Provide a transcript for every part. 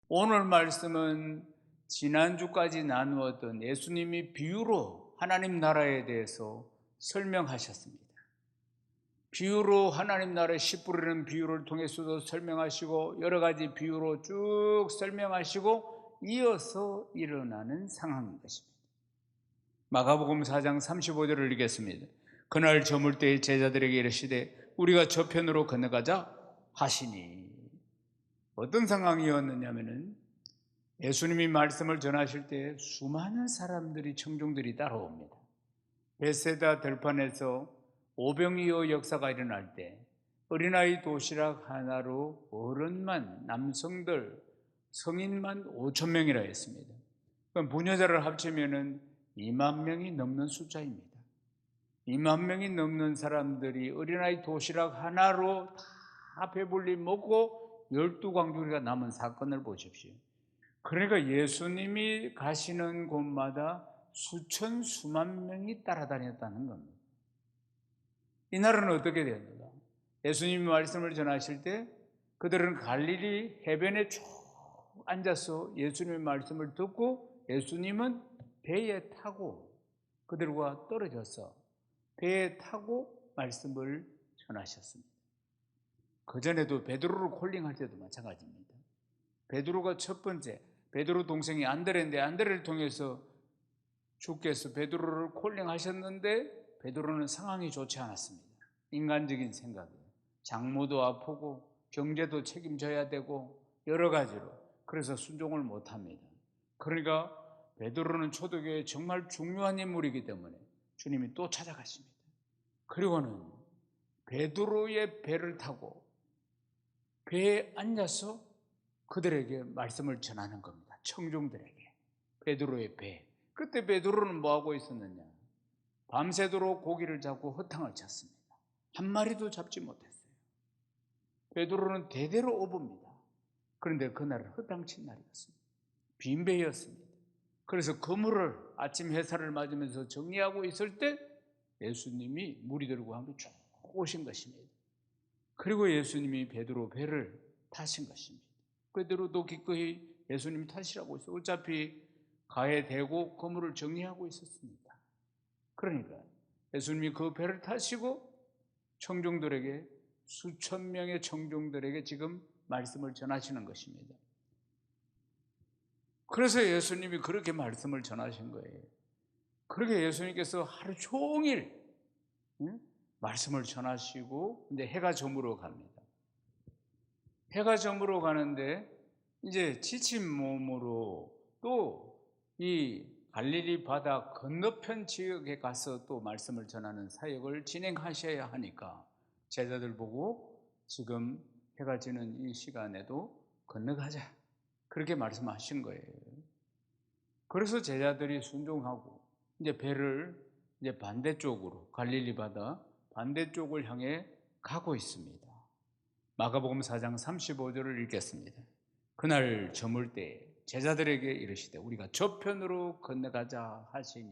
오늘 말씀은 지난주까지 나누었던 예수님이 비유로 하나님 나라에 대해서 설명하셨습니다. 비유로 하나님 나라의 씨 뿌리는 비유를 통해서도 설명하시고 여러 가지 비유로 쭉 설명하시고 이어서 일어나는 상황인 것입니다. 마가복음 4장 35절을 읽겠습니다. 그날 저물 때에 제자들에게 이르시되 우리가 저편으로 건너가자 하시니, 어떤 상황이었느냐면은 예수님이 말씀을 전하실 때 수많은 사람들이, 청중들이 따라옵니다. 베세다 들판에서 오병이어 역사가 일어날 때 어린아이 도시락 하나로 어른만, 남성들, 성인만 5천 명이라 했습니다. 그럼 부녀자를 합치면은 2만 명이 넘는 숫자입니다. 2만 명이 넘는 사람들이 어린아이 도시락 하나로 다 배불리 먹고 12광주리가 남은 사건을 보십시오. 그러니까 예수님이 가시는 곳마다 수천 수만 명이 따라다녔다는 겁니다. 이날은 어떻게 됩니까? 예수님이 말씀을 전하실 때 그들은 갈릴리 해변에 쭉 앉아서 예수님의 말씀을 듣고 예수님은 배에 타고 그들과 떨어져서 배에 타고 말씀을 전하셨습니다. 그전에도 베드로를 콜링할 때도 마찬가지입니다. 베드로가 첫 번째, 베드로 동생이 안드레인데 안드레를 통해서 주께서 베드로를 콜링하셨는데 베드로는 상황이 좋지 않았습니다. 인간적인 생각이에요. 장모도 아프고 경제도 책임져야 되고 여러 가지로, 그래서 순종을 못합니다. 그러니까 베드로는 초대교회에 정말 중요한 인물이기 때문에 주님이 또 찾아가십니다. 그리고는 베드로의 배를 타고 배에 앉아서 그들에게 말씀을 전하는 겁니다. 청중들에게. 베드로의 배. 그때 베드로는 뭐하고 있었느냐? 밤새도록 고기를 잡고 허탕을 쳤습니다. 한 마리도 잡지 못했어요. 베드로는 대대로 오봅니다. 그런데 그날은 허탕친 날이었습니다. 빈 배였습니다. 그래서 그물을 아침 햇살을 맞으면서 정리하고 있을 때 예수님이 무리들과 함께 쭉 오신 것입니다. 그리고 예수님이 베드로 배를 타신 것입니다. 베드로도 기꺼이 예수님 타시라고 해서 어차피 가에 대고 그물을 정리하고 있었습니다. 그러니까 예수님이 그 배를 타시고 청중들에게, 수천 명의 청중들에게 지금 말씀을 전하시는 것입니다. 그래서 예수님이 그렇게 말씀을 전하신 거예요. 그렇게 예수님께서 하루 종일 말씀을 전하시고 이제 해가 저물어 갑니다. 해가 저물어 가는데 이제 지친 몸으로 또 이 갈릴리 바다 건너편 지역에 가서 또 말씀을 전하는 사역을 진행하셔야 하니까 제자들 보고 지금 해가 지는 이 시간에도 건너가자, 그렇게 말씀하신 거예요. 그래서 제자들이 순종하고 이제 배를 이제 반대쪽으로, 갈릴리 바다 반대쪽을 향해 가고 있습니다. 마가복음 4장 35절을 읽겠습니다. 그날 저물 때 제자들에게 이르시되 우리가 저편으로 건너가자 하시니,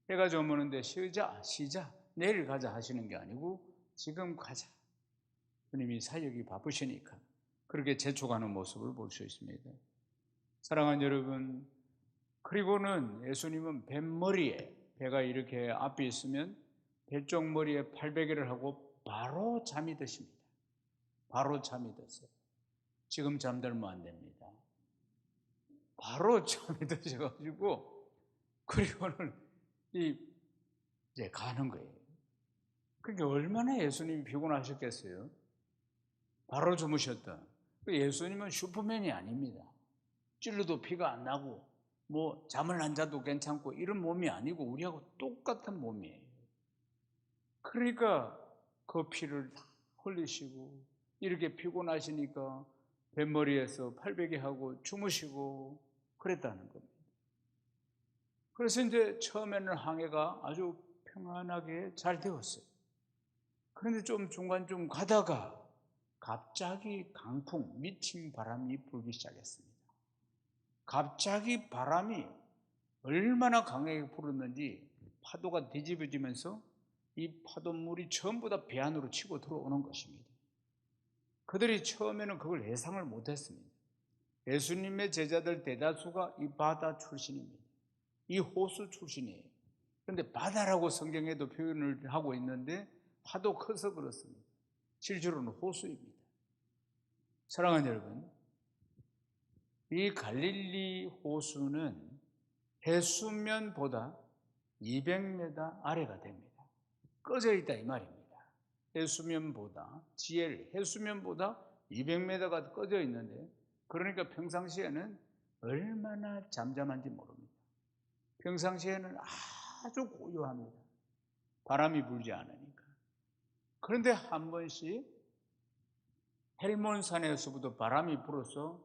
해가 저무는데 쉬자 내일 가자 하시는 게 아니고 지금 가자. 주님이 사역이 바쁘시니까 그렇게 재촉하는 모습을 볼 수 있습니다. 사랑하는 여러분, 그리고는 예수님은 뱃머리에, 배가 이렇게 앞에 있으면 배 쪽 머리에 팔베개를 하고 바로 잠이 드십니다. 바로 잠이 드세요. 지금 잠들면 안 됩니다. 바로 잠이 드셔가지고 그리고는 이제 가는 거예요. 그게 얼마나 예수님이 피곤하셨겠어요? 바로 주무셨다. 예수님은 슈퍼맨이 아닙니다. 찔러도 피가 안 나고 뭐 잠을 안 자도 괜찮고 이런 몸이 아니고 우리하고 똑같은 몸이에요. 그러니까 그 피를 다 흘리시고 이렇게 피곤하시니까 뱃머리에서 팔베개 하고 주무시고 그랬다는 겁니다. 그래서 이제 처음에는 항해가 아주 평안하게 잘 되었어요. 그런데 좀 중간쯤 가다가 갑자기 강풍, 미친 바람이 불기 시작했습니다. 갑자기 바람이 얼마나 강하게 불었는지 파도가 뒤집어지면서 이 파도물이 전부 다 배 안으로 치고 들어오는 것입니다. 그들이 처음에는 그걸 예상을 못했습니다. 예수님의 제자들 대다수가 이 바다 출신입니다. 이 호수 출신이에요. 그런데 바다라고 성경에도 표현을 하고 있는데 파도 커서 그렇습니다. 실제로는 호수입니다. 사랑하는 여러분, 이 갈릴리 호수는 해수면보다 200m 아래가 됩니다. 꺼져 있다 이 말입니다. 해수면보다 해수면보다 200m가 꺼져 있는데, 그러니까 평상시에는 얼마나 잠잠한지 모릅니다. 평상시에는 아주 고요합니다. 바람이 불지 않으니까. 그런데 한 번씩 헬몬산에서부터 바람이 불어서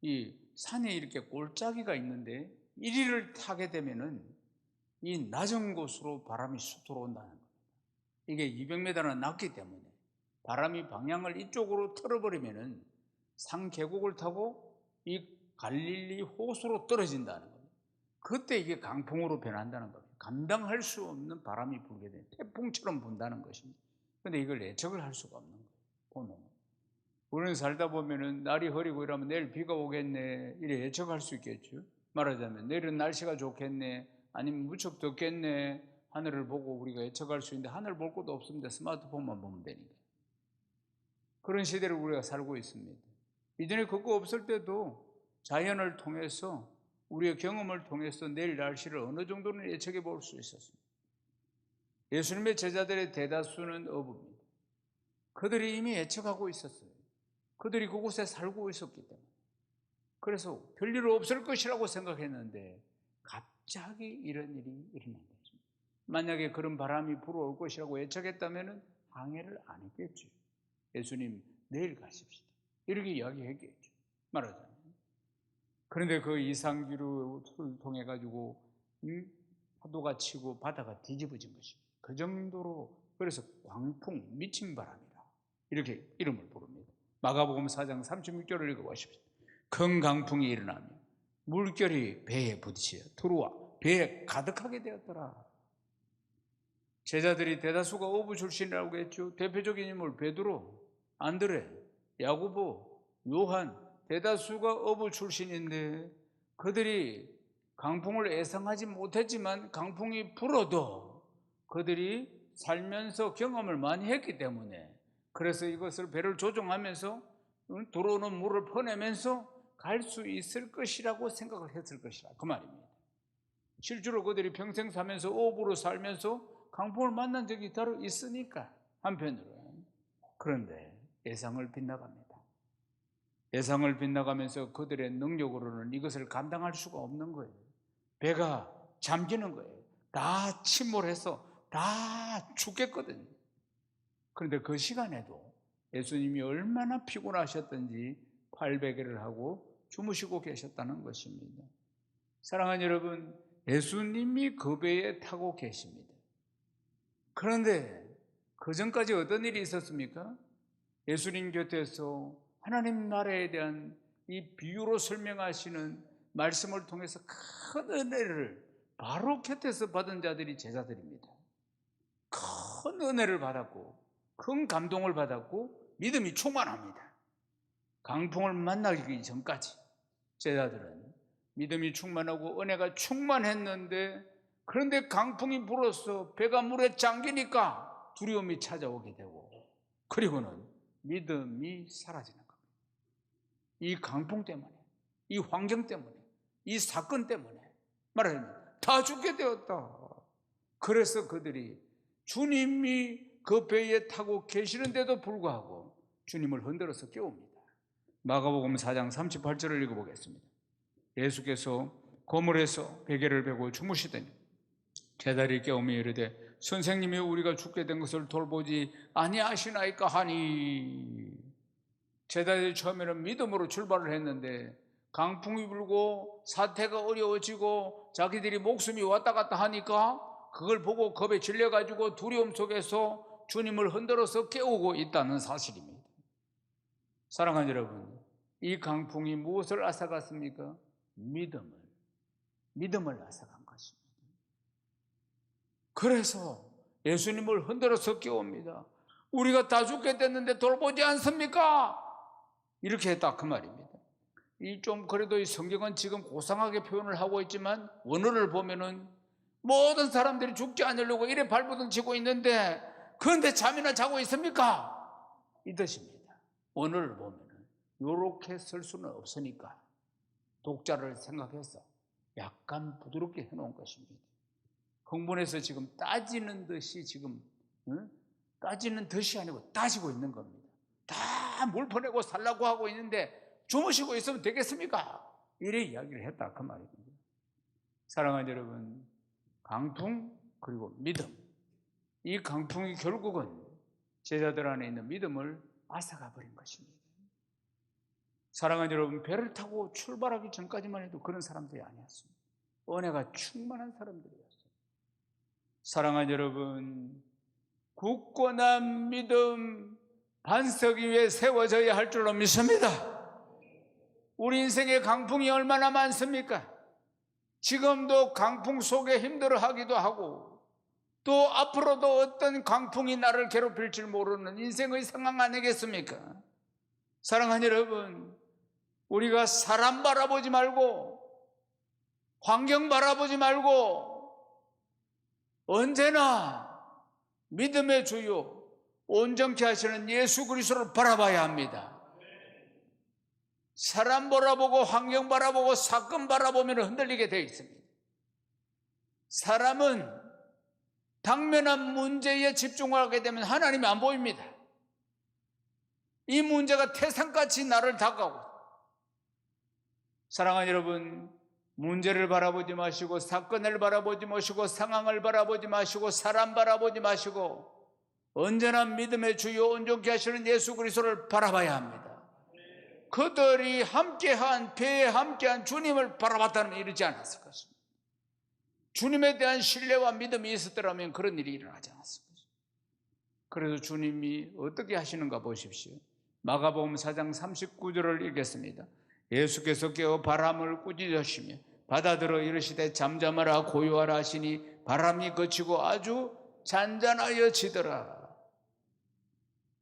이 산에 이렇게 골짜기가 있는데 이리를 타게 되면은 이 낮은 곳으로 바람이 쑥 들어온다는 겁니다. 이게 200m나 낮기 때문에 바람이 방향을 이쪽으로 틀어버리면은 산 계곡을 타고 이 갈릴리 호수로 떨어진다는 겁니다. 그때 이게 강풍으로 변한다는 겁니다. 감당할 수 없는 바람이 불게 돼요. 태풍처럼 분다는 것입니다. 그런데 이걸 예측을 할 수가 없는 거예요. 보면 우리는 살다 보면은 날이 흐리고 이러면 내일 비가 오겠네 이래 예측할 수 있겠죠. 말하자면 내일은 날씨가 좋겠네, 아니면 무척 덥겠네, 하늘을 보고 우리가 예측할 수 있는데 하늘 볼 것도 없습니다. 스마트폰만 보면 되니까. 그런 시대를 우리가 살고 있습니다. 이전에 그거 없을 때도 자연을 통해서 우리의 경험을 통해서 내일 날씨를 어느 정도는 예측해 볼 수 있었습니다. 예수님의 제자들의 대다수는 어부입니다. 그들이 이미 예측하고 있었어요. 그들이 그곳에 살고 있었기 때문에. 그래서 별일 없을 것이라고 생각했는데 갑자기 이런 일이 일어난 거죠. 만약에 그런 바람이 불어올 것이라고 예측했다면 항해를 안 했겠죠. 예수님 내일 가십시다 이렇게 이야기했겠죠. 말하자면. 그런데 그 이상기류를 통해 가지고 파도가 치고 바다가 뒤집어진 것입니다. 그 정도로, 그래서 광풍, 미친 바람이라 이렇게 이름을 부릅니다. 마가복음 4장 36절을 읽어보십시오. 큰 강풍이 일어나며 물결이 배에 부딪혀 들어와 배에 가득하게 되었더라. 제자들이 대다수가 어부 출신이라고 했죠. 대표적인 인물 베드로, 안드레, 야고보, 요한, 대다수가 어부 출신인데 그들이 강풍을 예상하지 못했지만 강풍이 불어도 그들이 살면서 경험을 많이 했기 때문에, 그래서 이것을 배를 조종하면서 들어오는 물을 퍼내면서 갈 수 있을 것이라고 생각을 했을 것이라 그 말입니다. 실제로 그들이 평생 살면서 어부로 살면서 강풍을 만난 적이 따로 있으니까 한편으로는. 그런데 예상을 빗나갑니다. 예상을 빗나가면서 그들의 능력으로는 이것을 감당할 수가 없는 거예요. 배가 잠기는 거예요. 다 침몰해서 다 죽겠거든요. 그런데 그 시간에도 예수님이 얼마나 피곤하셨던지 800일을 하고 주무시고 계셨다는 것입니다. 사랑하는 여러분, 예수님이 그 배에 타고 계십니다. 그런데 그 전까지 어떤 일이 있었습니까? 예수님 곁에서 하나님 나라에 대한 이 비유로 설명하시는 말씀을 통해서 큰 은혜를 바로 곁에서 받은 자들이 제자들입니다. 큰 은혜를 받았고 큰 감동을 받았고 믿음이 충만합니다. 강풍을 만나기 전까지 제자들은 믿음이 충만하고 은혜가 충만했는데, 그런데 강풍이 불어서 배가 물에 잠기니까 두려움이 찾아오게 되고, 그리고는 믿음이 사라지는 겁니다. 이 강풍 때문에, 이 환경 때문에, 이 사건 때문에 말하자면 다 죽게 되었다. 그래서 그들이 주님이 그 배에 타고 계시는데도 불구하고 주님을 흔들어서 깨웁니다. 마가복음 4장 38절을 읽어보겠습니다. 예수께서 고물에서 베개를 베고 주무시더니 제자들이 깨우며 이르되 선생님이 우리가 죽게 된 것을 돌보지 아니하시나이까 하니. 제자들이 처음에는 믿음으로 출발을 했는데 강풍이 불고 사태가 어려워지고 자기들이 목숨이 왔다 갔다 하니까 그걸 보고 겁에 질려가지고 두려움 속에서 주님을 흔들어서 깨우고 있다는 사실입니다. 사랑하는 여러분, 이 강풍이 무엇을 앗아갔습니까? 믿음을 앗아간 것입니다. 그래서 예수님을 흔들어서 깨웁니다. 우리가 다 죽게 됐는데 돌보지 않습니까? 이렇게 했다 그 말입니다. 이 좀 그래도 이 성경은 지금 고상하게 표현을 하고 있지만 원어를 보면은 모든 사람들이 죽지 않으려고 이래 발버둥 치고 있는데 그런데 잠이나 자고 있습니까? 이 뜻입니다. 원어를 보면은 이렇게 쓸 수는 없으니까 독자를 생각해서 약간 부드럽게 해놓은 것입니다. 흥분해서 지금 따지는 듯이 지금 따지는 듯이 아니고 따지고 있는 겁니다. 다 물 퍼내고 살라고 하고 있는데 주무시고 있으면 되겠습니까? 이래 이야기를 했다 그 말입니다. 사랑하는 여러분, 강풍 그리고 믿음, 이 강풍이 결국은 제자들 안에 있는 믿음을 앗아가 버린 것입니다. 사랑하는 여러분, 배를 타고 출발하기 전까지만 해도 그런 사람들이 아니었습니다. 은혜가 충만한 사람들이었어요. 사랑하는 여러분, 굳건한 믿음 반석 위에 세워져야 할 줄로 믿습니다. 우리 인생의 강풍이 얼마나 많습니까? 지금도 강풍 속에 힘들어하기도 하고 또 앞으로도 어떤 강풍이 나를 괴롭힐 줄 모르는 인생의 상황 아니겠습니까? 사랑하는 여러분, 우리가 사람 바라보지 말고 환경 바라보지 말고 언제나 믿음의 주요 온전케 하시는 예수 그리스도를 바라봐야 합니다. 사람 바라보고 환경 바라보고 사건 바라보면 흔들리게 되어 있습니다. 사람은 당면한 문제에 집중하게 되면 하나님이 안 보입니다. 이 문제가 태산같이 나를 다가오고, 사랑하는 여러분, 문제를 바라보지 마시고 사건을 바라보지 마시고 상황을 바라보지 마시고 사람 바라보지 마시고 언제나 믿음의 주요 온전케 하시는 예수 그리스도를 바라봐야 합니다. 그들이 함께한 배에 함께한 주님을 바라봤다면 이러지 않았을 것입니다. 주님에 대한 신뢰와 믿음이 있었더라면 그런 일이 일어나지 않았을 것입니다. 그래서 주님이 어떻게 하시는가 보십시오. 마가복음 4장 39절을 읽겠습니다. 예수께서 깨어 바람을 꾸짖으시며 바다들어 이르시되 잠잠하라 고요하라 하시니 바람이 그치고 아주 잔잔하여지더라.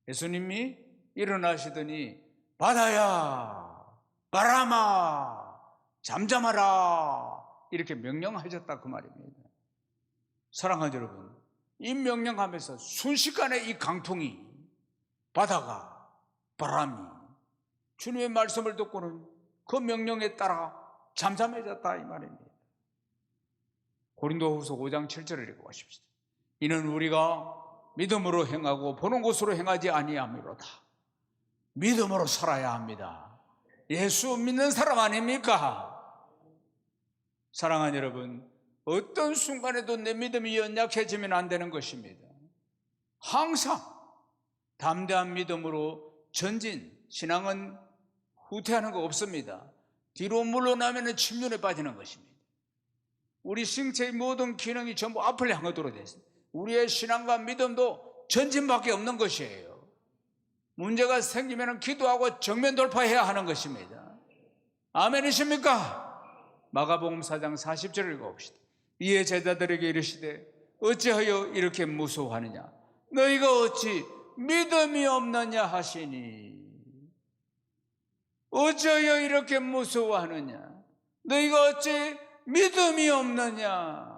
예수님이 일어나시더니 바다야 바람아 잠잠하라 이렇게 명령하셨다 그 말입니다. 사랑하는 여러분, 이 명령하면서 순식간에 이 강풍이 바다가 바람이 주님의 말씀을 듣고는 그 명령에 따라 잠잠해졌다 이 말입니다. 고린도후서 5장 7절을 읽어보십시오. 이는 우리가 믿음으로 행하고 보는 것으로 행하지 아니함이로다. 믿음으로 살아야 합니다. 예수 믿는 사람 아닙니까? 사랑하는 여러분, 어떤 순간에도 내 믿음이 연약해지면 안 되는 것입니다. 항상 담대한 믿음으로 전진, 신앙은 후퇴하는 거 없습니다. 뒤로 물러나면 침륜에 빠지는 것입니다. 우리 신체의 모든 기능이 전부 앞을 향하도록 되어 있습니다. 우리의 신앙과 믿음도 전진밖에 없는 것이에요. 문제가 생기면 기도하고 정면 돌파해야 하는 것입니다. 아멘이십니까? 마가복음 4장 40절을 읽어봅시다. 이에 제자들에게 이르시되 어찌하여 이렇게 무서워하느냐 너희가 어찌 믿음이 없느냐 하시니. 어찌하여 이렇게 무서워하느냐 너희가 어찌 믿음이 없느냐.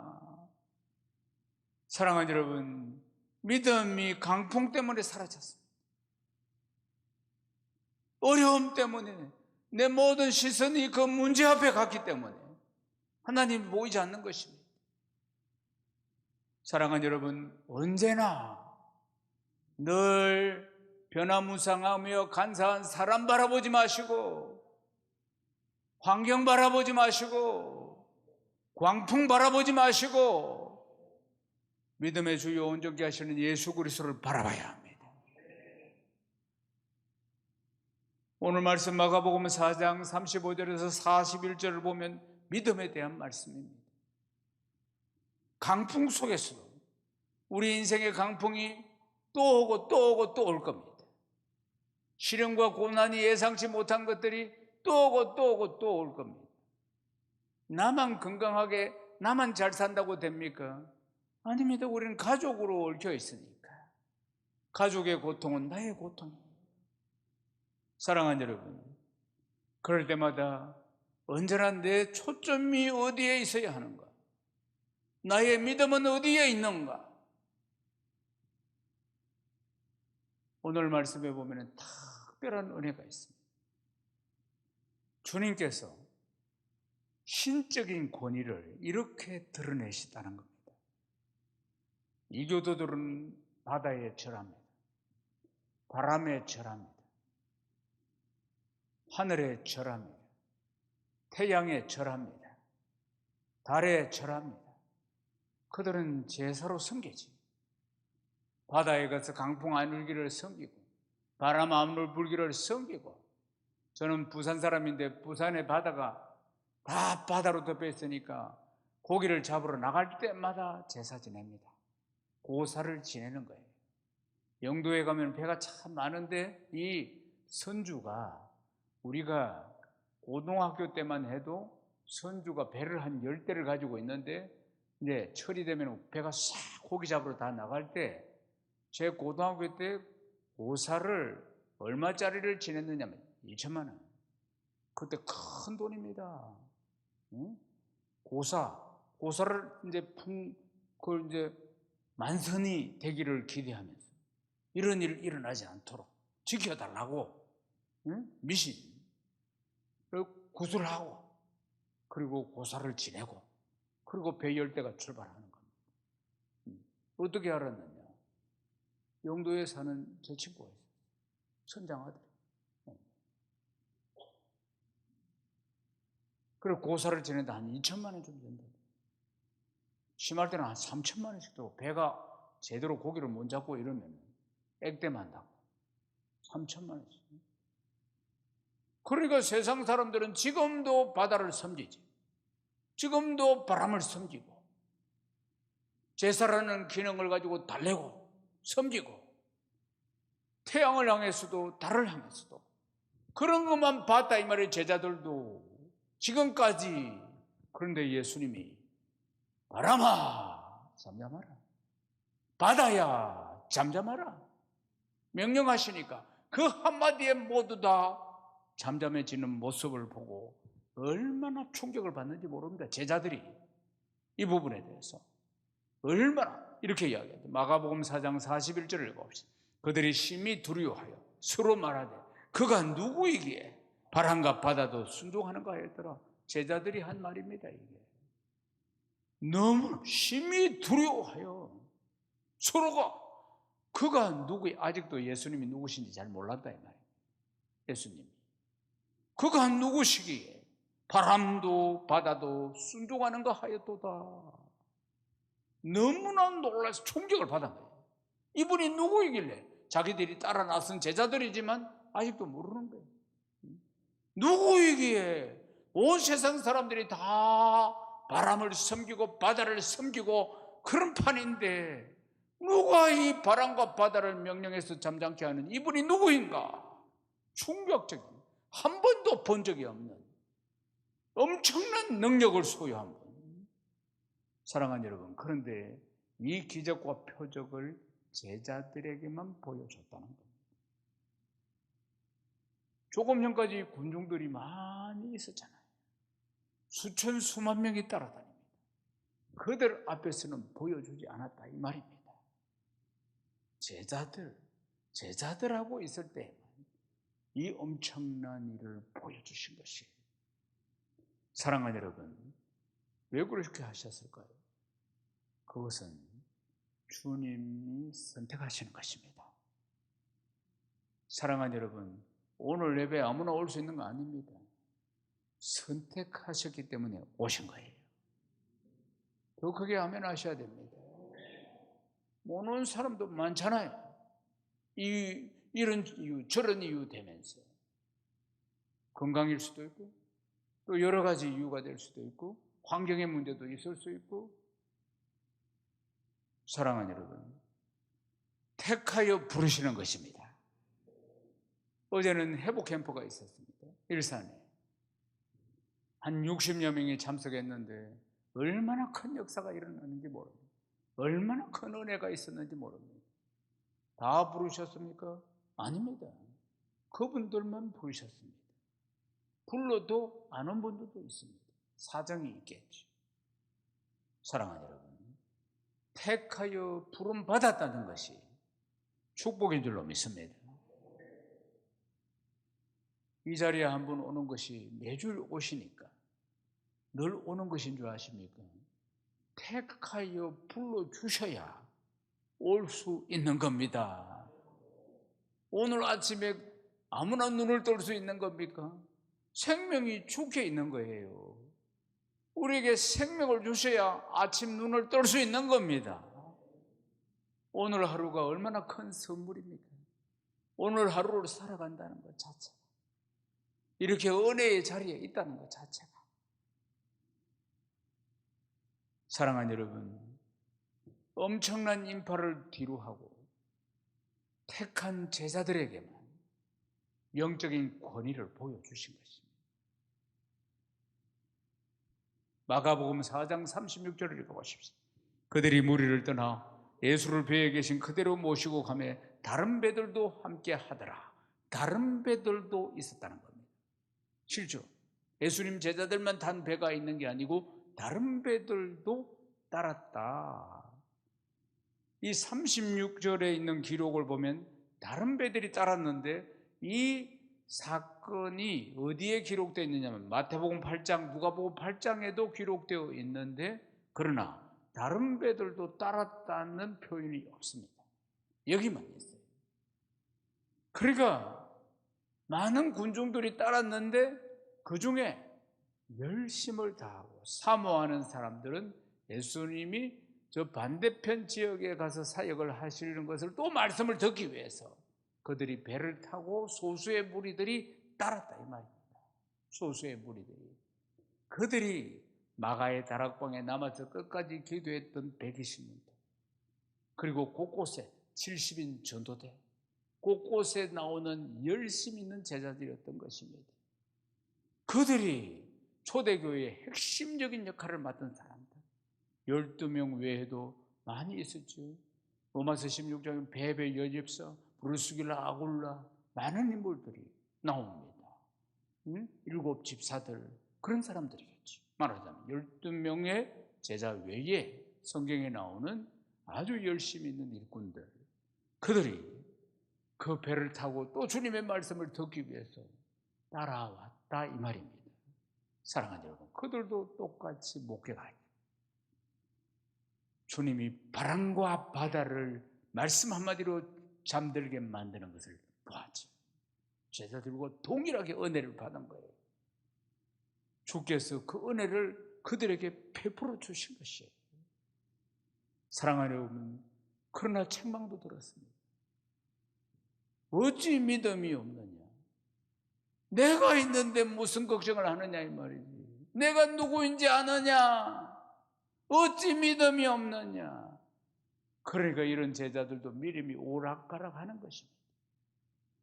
사랑하는 여러분, 믿음이 강풍 때문에 사라졌습니다. 어려움 때문에 내 모든 시선이 그 문제 앞에 갔기 때문에 하나님이 보이지 않는 것입니다. 사랑하는 여러분, 언제나 늘 변화무쌍하며 간사한 사람 바라보지 마시고 환경 바라보지 마시고 광풍 바라보지 마시고 믿음의 주요 온전케 하시는 예수 그리스도를 바라봐야 합니다. 오늘 말씀 마가복음 4장 35절에서 41절을 보면 믿음에 대한 말씀입니다. 강풍 속에서도 우리 인생의 강풍이 또 오고 또 오고 또 올 겁니다. 시련과 고난이 예상치 못한 것들이 또 오고 또 오고 또 올 겁니다. 나만 건강하게 나만 잘 산다고 됩니까? 아닙니다. 우리는 가족으로 얽혀 있으니까. 가족의 고통은 나의 고통입니다. 사랑하는 여러분, 그럴 때마다 언제나 내 초점이 어디에 있어야 하는가? 나의 믿음은 어디에 있는가? 오늘 말씀에 보면 특별한 은혜가 있습니다. 주님께서 신적인 권위를 이렇게 드러내시다는 겁니다. 이교도들은 바다에 절합니다. 바람에 절합니다. 하늘에 절합니다. 태양에 절합니다. 달에 절합니다. 그들은 제사로 섬기지. 바다에 가서 강풍 안 불기를 섬기고 바람 안 불기를 섬기고, 저는 부산 사람인데 부산의 바다가 다 바다로 덮여 있으니까 고기를 잡으러 나갈 때마다 제사 지냅니다. 고사를 지내는 거예요. 영도에 가면 배가 참 많은데 이 선주가, 우리가 고등학교 때만 해도 선주가 배를 한 10대를 가지고 있는데, 이제 철이 되면 배가 싹 고기 잡으러 다 나갈 때, 제 고등학교 때 고사를 얼마짜리를 지냈느냐면 2천만 원. 그때 큰 돈입니다. 고사를 이제 만선이 되기를 기대하면서 이런 일 일어나지 않도록 지켜달라고 미신 구슬하고, 그리고 고사를 지내고, 그리고 배 10대가 출발하는 겁니다. 어떻게 알았느냐? 영도에 사는 제 친구가 있어요. 선장아들. 그리고 고사를 지내다 한 2천만 원 정도 된다. 심할 때는 한 3천만 원씩도, 배가 제대로 고기를 못 잡고 이러면 액땜한다고. 3천만 원씩. 그러니까 세상 사람들은 지금도 바다를 섬기지, 지금도 바람을 섬기고, 제사라는 기능을 가지고 달래고 섬기고, 태양을 향해서도 달을 향해서도 그런 것만 봤다 이 말이에요. 제자들도 지금까지. 그런데 예수님이 바람아 잠잠하라, 바다야 잠잠하라 명령하시니까 그 한마디에 모두 다 잠잠해지는 모습을 보고 얼마나 충격을 받는지 모릅니다. 제자들이 이 부분에 대해서 얼마나 이렇게 이야기해요. 마가복음 4장 41절을 읽어봅시다. 그들이 심히 두려워하여 서로 말하되 그가 누구이기에 바람과 바다도 순종하는가 하였더라. 제자들이 한 말입니다. 이게 너무 심히 두려워하여 서로가 그가 누구이, 아직도 예수님이 누구신지 잘 몰랐다 이 말이에요. 예수님이 그가 누구시기에 바람도 바다도 순종하는가 하였도다. 너무나 놀라서 충격을 받은 거예요. 이분이 누구이길래, 자기들이 따라 나선 제자들이지만 아직도 모르는 거예요. 누구이기에 온 세상 사람들이 다 바람을 섬기고 바다를 섬기고 그런 판인데, 누가 이 바람과 바다를 명령해서 잠잠케 하는 이분이 누구인가? 충격적인, 한 번도 본 적이 없는 엄청난 능력을 소유한 분. 사랑하는 여러분, 그런데 이 기적과 표적을 제자들에게만 보여줬다는 겁니다. 조금 전까지 군중들이 많이 있었잖아요. 수천 수만 명이 따라다닙니다. 그들 앞에서는 보여주지 않았다 이 말입니다. 제자들하고 있을 때 이 엄청난 일을 보여주신 것이에요. 사랑하는 여러분, 왜 그렇게 하셨을까요? 그것은 주님이 선택하시는 것입니다. 사랑하는 여러분, 오늘 예배 아무나 올 수 있는 거 아닙니다. 선택하셨기 때문에 오신 거예요. 더 크게 아멘 하셔야 됩니다. 못 오는 사람도 많잖아요. 이런 이유 저런 이유 되면서 건강일 수도 있고, 또 여러 가지 이유가 될 수도 있고, 환경의 문제도 있을 수 있고. 사랑하는 여러분, 택하여 부르시는 것입니다. 어제는 회복 캠프가 있었습니다. 일산에 한 60여 명이 참석했는데 얼마나 큰 역사가 일어났는지 모릅니다. 얼마나 큰 은혜가 있었는지 모릅니다. 다 부르셨습니까? 아닙니다. 그분들만 부르셨습니다. 불러도 안 온 분들도 있습니다. 사정이 있겠죠. 사랑하는 여러분, 택하여 부름 받았다는 것이 축복인 줄로 믿습니다. 이 자리에 한 분 오는 것이 매주 오시니까 늘 오는 것인 줄 아십니까? 택하여 불러주셔야 올 수 있는 겁니다. 오늘 아침에 아무나 눈을 뜰 수 있는 겁니까? 생명이 죽게 있는 거예요. 우리에게 생명을 주셔야 아침 눈을 뜰 수 있는 겁니다. 오늘 하루가 얼마나 큰 선물입니까? 오늘 하루를 살아간다는 것 자체가, 이렇게 은혜의 자리에 있다는 것 자체가. 사랑하는 여러분, 엄청난 인파를 뒤로하고 택한 제자들에게만 영적인 권위를 보여주신 것입니다. 마가복음 4장 36절을 읽어보십시오. 그들이 무리를 떠나 예수를 배에 계신 그대로 모시고 가매 다른 배들도 함께 하더라. 다른 배들도 있었다는 겁니다. 실제 예수님 제자들만 탄 배가 있는 게 아니고 다른 배들도 따랐다. 이 36절에 있는 기록을 보면 다른 배들이 따랐는데 이 사건이 어디에 기록되어 있느냐면 마태복음 8장, 누가복음 8장에도 기록되어 있는데, 그러나 다른 배들도 따랐다는 표현이 없습니다. 여기만 있어요. 그러니까 많은 군중들이 따랐는데 그 중에 열심을 다하고 사모하는 사람들은 예수님이 저 반대편 지역에 가서 사역을 하시는 것을 또 말씀을 듣기 위해서 그들이 배를 타고 소수의 무리들이 따랐다 이 말입니다. 소수의 무리들이, 그들이 마가의 다락방에 남아서 끝까지 기도했던 120명들, 그리고 곳곳에 70인 전도대, 곳곳에 나오는 열심 있는 제자들이었던 것입니다. 그들이 초대교회의 핵심적인 역할을 맡은 사람들, 12명 외에도 많이 있었죠. 로마서 16장에 베베 여집사, 브루스길라 아굴라, 많은 인물들이 나옵니다. 7 집사들, 그런 사람들이겠죠. 말하자면 12명의 제자 외에 성경에 나오는 아주 열심히 있는 일꾼들, 그들이 그 배를 타고 또 주님의 말씀을 듣기 위해서 따라왔다 이 말입니다. 사랑하는 여러분, 그들도 똑같이 목격하죠. 주님이 바람과 바다를 말씀 한마디로 잠들게 만드는 것을 보았죠. 제자들과 동일하게 은혜를 받은 거예요. 주께서 그 은혜를 그들에게 베풀어 주신 것이에요. 사랑하는 여러분, 그러나 책망도 들었습니다. 어찌 믿음이 없느냐? 내가 있는데 무슨 걱정을 하느냐 이 말이지. 내가 누구인지 아느냐? 어찌 믿음이 없느냐? 그러니까 이런 제자들도 믿음이 오락가락하는 것입니다.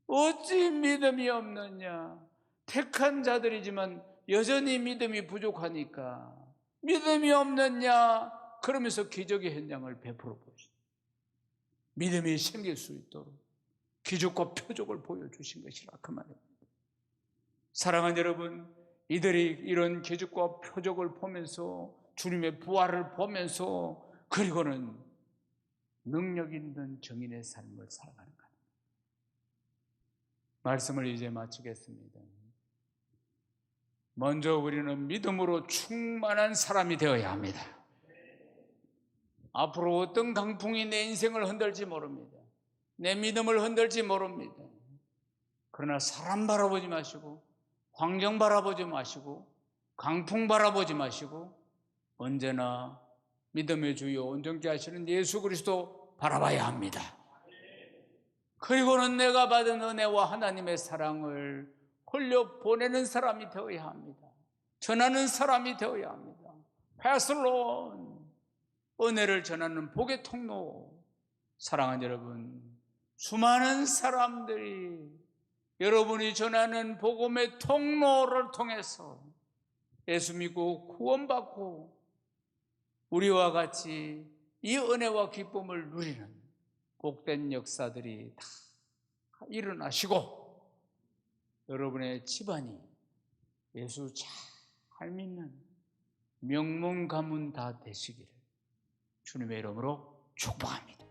어찌 믿음이 없느냐? 택한 자들이지만 여전히 믿음이 부족하니까 믿음이 없느냐? 그러면서 기적의 현장을 베풀어 보시죠. 믿음이 생길 수 있도록 기적과 표적을 보여주신 것이라 그 말입니다. 사랑하는 여러분, 이들이 이런 기적과 표적을 보면서 주님의 부활을 보면서 그리고는 능력 있는 정인의 삶을 살아가는 겁니다. 말씀을 이제 마치겠습니다. 먼저 우리는 믿음으로 충만한 사람이 되어야 합니다. 앞으로 어떤 강풍이 내 인생을 흔들지 모릅니다. 내 믿음을 흔들지 모릅니다. 그러나 사람 바라보지 마시고, 환경 바라보지 마시고, 강풍 바라보지 마시고, 언제나 믿음의 주요 온전케 하시는 예수 그리스도 바라봐야 합니다. 그리고는 내가 받은 은혜와 하나님의 사랑을 흘려 보내는 사람이 되어야 합니다. 전하는 사람이 되어야 합니다. 패슬론, 은혜를 전하는 복의 통로. 사랑하는 여러분, 수많은 사람들이 여러분이 전하는 복음의 통로를 통해서 예수 믿고 구원받고 우리와 같이 이 은혜와 기쁨을 누리는 복된 역사들이 다 일어나시고 여러분의 집안이 예수 잘 믿는 명문 가문 다 되시기를 주님의 이름으로 축복합니다.